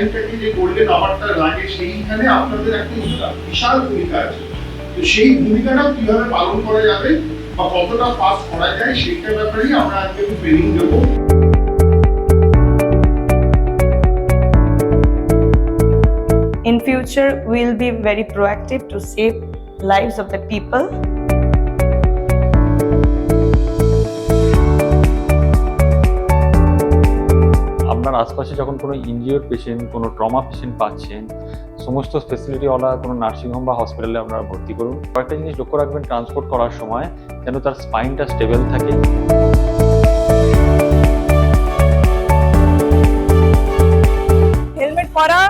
লাইনটাকে যে গোল্ডেন আওয়ারটা লাগে সেইখানে আপনাদের একটা বিশাল ভূমিকা আছে। তো সেই ভূমিকাটাও কিভাবে পালন করা যাবে বা কতটা ফাস্ট করা যায় সেইটার ব্যাপারেই আমরা আজকে ট্রেনিং দেবো। In future, we'll be very proactive to save lives of the people. আপনার আশপাশে যখন কোনো ইনজিওর্ড পেশেন্ট, কোনো ট্রমা পেশেন্ট পাচ্ছেন, সমস্ত ফেসিলিটিওয়ালা কোনো নার্সিংহোম বা হসপিটালে আপনারা ভর্তি করুন। কয়েকটা জিনিস লক্ষ্য রাখবেন ট্রান্সপোর্ট করার সময়, যেন তার স্পাইনটা স্টেবল থাকে। হেলমেট পরা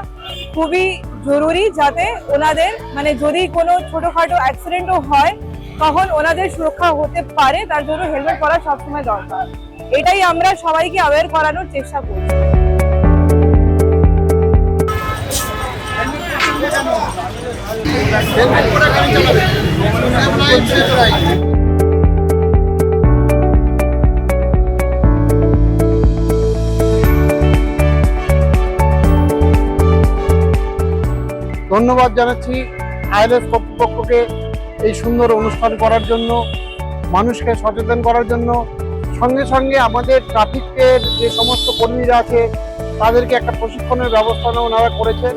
খুবই জরুরি, যাতে ওনাদের যদি কোনো ছোটখাটো অ্যাক্সিডেন্টও হয় তখন ওনাদের সুরক্ষা হতে পারে, তার জন্য হেলমেট পরা সবসময় দরকার। এটাই আমরা সবাইকে অ্যাওয়্যার করানোর চেষ্টা করছি। ধন্যবাদ জানাচ্ছি আইএলএস কর্তৃপক্ষকে এই সুন্দর অনুষ্ঠান করার জন্য, মানুষকে সচেতন করার জন্য। সঙ্গে সঙ্গে আমাদের ট্রাফিকের যে সমস্ত কর্মীরা আছে তাদেরকে একটা প্রশিক্ষণের ব্যবস্থা ওনারা করেছেন।